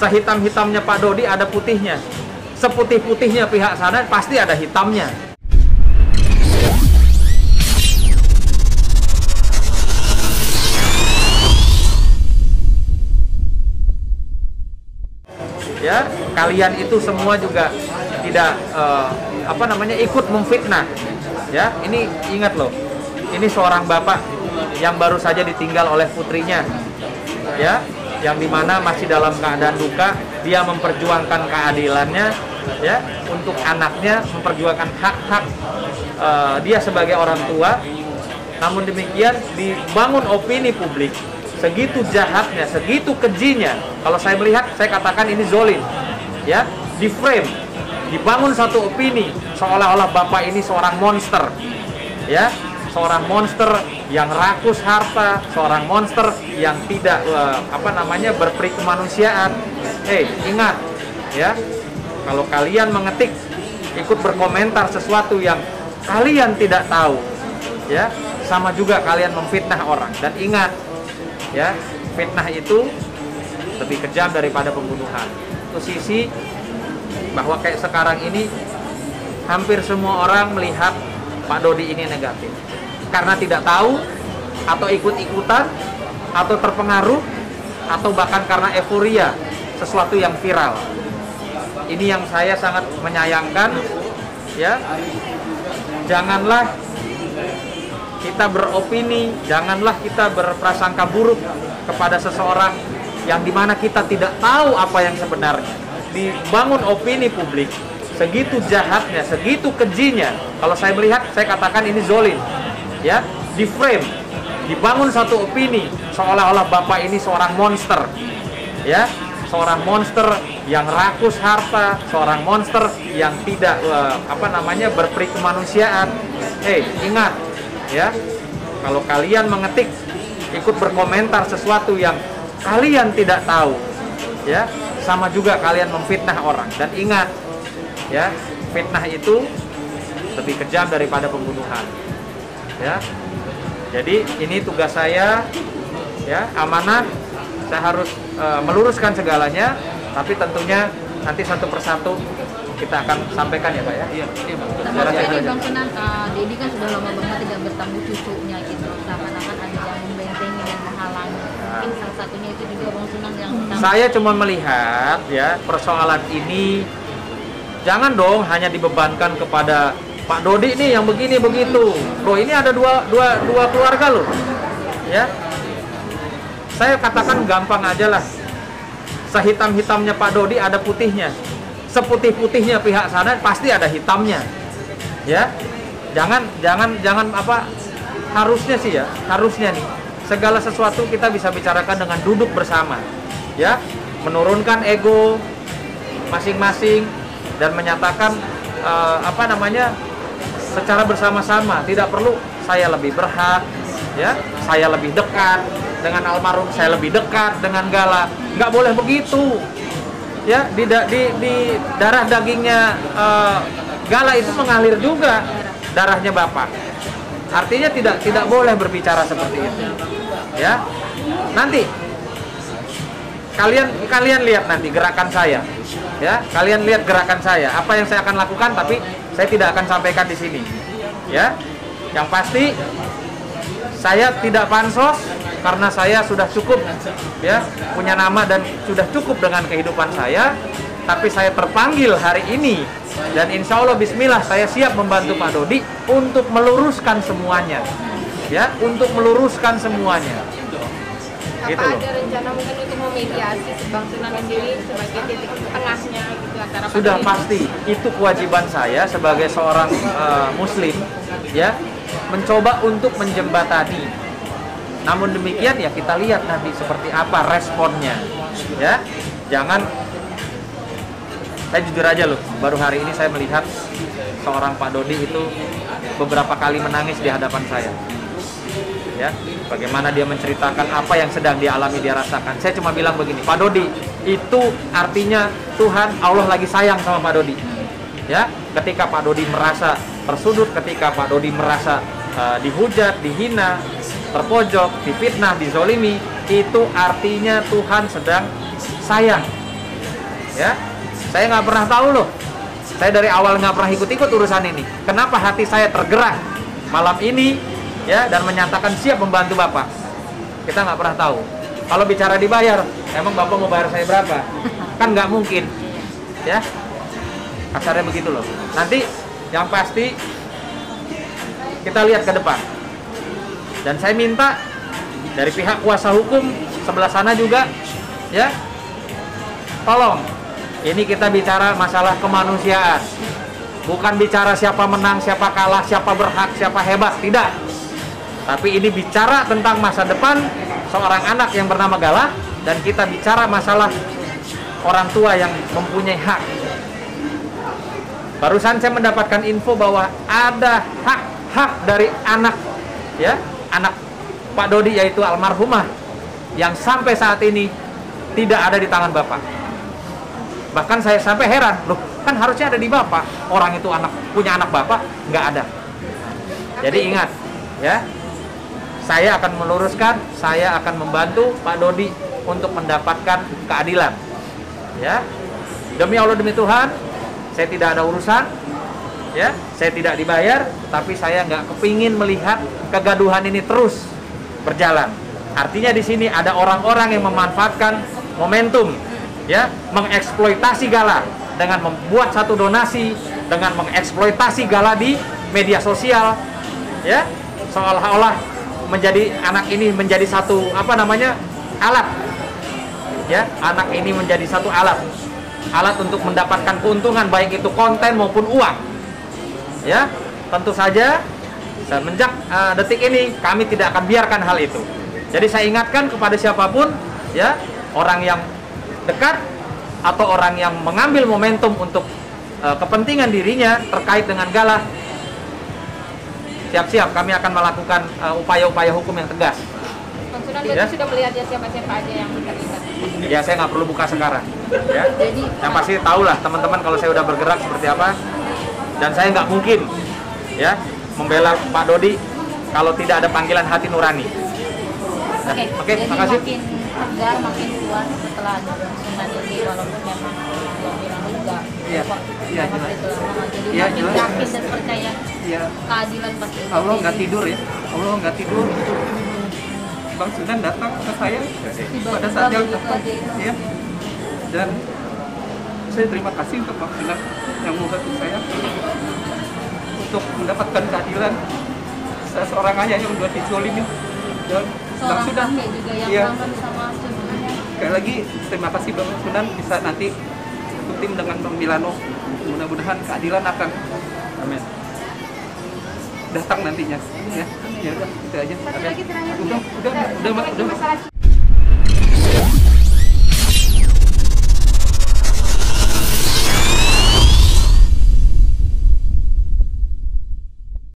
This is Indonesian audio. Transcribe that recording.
Sehitam-hitamnya Pak Dodi ada putihnya. Seputih-putihnya pihak sana pasti ada hitamnya. Ya, kalian itu semua juga tidak ikut memfitnah. Ya, ini ingat loh. Ini seorang bapak yang baru saja ditinggal oleh putrinya. Ya, yang dimana masih dalam keadaan duka, dia memperjuangkan keadilannya, ya, untuk anaknya, memperjuangkan hak-hak dia sebagai orang tua. Namun demikian dibangun opini publik segitu jahatnya, segitu kejinya. Kalau saya melihat, saya katakan ini zolim, ya, di frame, dibangun satu opini seolah-olah bapak ini seorang monster, ya, seorang monster yang rakus harta, seorang monster yang tidak berperi kemanusiaan. Ingat, ya, kalau kalian mengetik, ikut berkomentar sesuatu yang kalian tidak tahu, ya, sama juga kalian memfitnah orang. Dan ingat, ya, fitnah itu lebih kejam daripada pembunuhan. Itu sisi bahwa kayak sekarang ini hampir semua orang melihat Pak Dodi ini negatif karena tidak tahu, atau ikut-ikutan, atau terpengaruh, atau bahkan karena euforia sesuatu yang viral. Ini yang saya sangat menyayangkan, ya. Janganlah kita beropini, janganlah kita berprasangka buruk kepada seseorang yang dimana kita tidak tahu apa yang sebenarnya. Dibangun opini publik segitu jahatnya, segitu kejinya. Kalau saya melihat, saya katakan ini zolim, ya, di frame, dibangun satu opini seolah-olah bapak ini seorang monster, ya, seorang monster yang rakus harta, seorang monster yang tidak berperi kemanusiaan. Ingat, ya, kalau kalian mengetik, ikut berkomentar sesuatu yang kalian tidak tahu, ya, sama juga kalian memfitnah orang. Dan ingat, ya, fitnah itu lebih kejam daripada pembunuhan, ya. Jadi ini tugas saya, ya, amanah. Saya harus meluruskan segalanya, tapi tentunya nanti satu persatu kita akan sampaikan, ya Pak, ya. Iya, Tapi Bang Sunan, Dedi kan sudah lama banget tidak bertemu cucunya gitu. Seakan-akan ada yang membentengi dan menghalangi. Mungkin salah satunya itu juga Bang Sunan yang saya cuma melihat, ya, persoalan ini jangan dong hanya dibebankan kepada Pak Dodi nih yang begini begitu. Bro, ini ada dua keluarga loh, ya. Saya katakan gampang aja lah. Sehitam-hitamnya Pak Dodi ada putihnya. Seputih-putihnya pihak sana pasti ada hitamnya, ya. Jangan harusnya sih, ya, harusnya nih segala sesuatu kita bisa bicarakan dengan duduk bersama, ya, menurunkan ego masing-masing dan menyatakan secara bersama-sama. Tidak perlu saya lebih berhak, ya, saya lebih dekat dengan almarhum, saya lebih dekat dengan Gala. Nggak boleh begitu, ya. Di darah dagingnya Gala itu mengalir juga darahnya Bapak. Artinya tidak boleh berbicara seperti itu, ya. Nanti kalian lihat nanti gerakan saya, ya. Kalian lihat gerakan saya, apa yang saya akan lakukan, tapi saya tidak akan sampaikan di sini, ya. Yang pasti saya tidak pansos karena saya sudah cukup, ya, punya nama dan sudah cukup dengan kehidupan saya. Tapi saya terpanggil hari ini dan insya Allah bismillah saya siap membantu Pak Dodi untuk meluruskan semuanya, ya, untuk meluruskan semuanya. Apa Gitu loh. ada rencana mungkin untuk memediasi Bang Sunan sendiri sebagai titik tengahnya gitu antara Sudah pasti itu kewajiban saya sebagai seorang muslim, ya, mencoba untuk menjembatani. Namun demikian, ya, kita lihat nanti seperti apa responnya, ya. Jangan, saya jujur aja loh, baru hari ini saya melihat seorang Pak Dodi itu beberapa kali menangis di hadapan saya, ya. Bagaimana dia menceritakan apa yang sedang dialami, dia rasakan. Saya cuma bilang begini, Pak Dodi, itu artinya Tuhan, Allah lagi sayang sama Pak Dodi, ya. Ketika Pak Dodi merasa tersudut, ketika Pak Dodi merasa dihujat, dihina, terpojok, difitnah, dizolimi, itu artinya Tuhan sedang sayang Ya, saya nggak pernah tahu loh. Saya dari awal nggak pernah ikut-ikut urusan ini. Kenapa hati saya tergerak malam ini, ya, dan menyatakan siap membantu Bapak? Kita nggak pernah tahu. Kalau bicara dibayar, emang Bapak mau bayar saya berapa? Kan nggak mungkin, ya. Kasarnya begitu loh. Nanti yang pasti kita lihat ke depan. Dan saya minta dari pihak kuasa hukum sebelah sana juga, ya, tolong. Ini kita bicara masalah kemanusiaan. Bukan bicara siapa menang, siapa kalah, siapa berhak, siapa hebat, tidak. Tapi ini bicara tentang masa depan seorang anak yang bernama Galah, dan kita bicara masalah orang tua yang mempunyai hak. Barusan saya mendapatkan info bahwa ada hak dari anak, ya, anak Pak Dodi, yaitu almarhumah, yang sampai saat ini tidak ada di tangan Bapak. Bahkan saya sampai heran, loh, kan harusnya ada di Bapak. Orang itu punya anak Bapak, nggak ada. Jadi ingat, ya, saya akan meluruskan, saya akan membantu Pak Dodi untuk mendapatkan keadilan. Ya, demi Allah, demi Tuhan, saya tidak ada urusan, ya, saya tidak dibayar, tapi saya nggak kepingin melihat kegaduhan ini terus berjalan. Artinya di sini ada orang-orang yang memanfaatkan momentum, ya, mengeksploitasi Galah dengan membuat satu donasi, dengan mengeksploitasi Galah di media sosial, ya, seolah-olah menjadi anak ini menjadi satu alat, ya, anak ini menjadi satu alat untuk mendapatkan keuntungan, baik itu konten maupun uang, ya. Tentu saja semenjak detik ini kami tidak akan biarkan hal itu. Jadi saya ingatkan kepada siapapun, ya, orang yang dekat atau orang yang mengambil momentum untuk kepentingan dirinya terkait dengan Galah, siap-siap kami akan melakukan upaya-upaya hukum yang tegas. Bang Sunan berarti sudah melihat ya siapa-siapa aja yang terlibat? Ya, saya nggak perlu buka sekarang, ya. Jadi Yang pasti tahulah teman-teman kalau saya udah bergerak seperti apa, dan saya nggak mungkin, ya, membela Pak Dodi kalau tidak ada panggilan hati nurani. Oke, jadi makasih. makin tegar, makin kuat setelah ada Bang Sunan ini, walaupun memang belum bilang juga. Iya, iya, Lama jelas. itu lama. Jadi Iya, makin jelas. yakin dan percaya Iya. keadilan pasti. Allah nggak tidur ya, Allah nggak tidur. Bang Sunan datang ke saya pada saat yang tepat, ya. Dan saya terima kasih untuk Bang Sunan yang membantu saya untuk mendapatkan keadilan. Saya seorang ayah yang sudah dizolimi, dan Bang Seorang Sunan, kakek juga yang iya. kangen sama cucunya. Sekali lagi terima kasih Bang Sunan, bisa nanti satu tim dengan Bang Milano. Mudah-mudahan keadilan akan Amin. datang nantinya, ya. Ya udah, itu aja. Satu lagi terakhir, Udah, masalah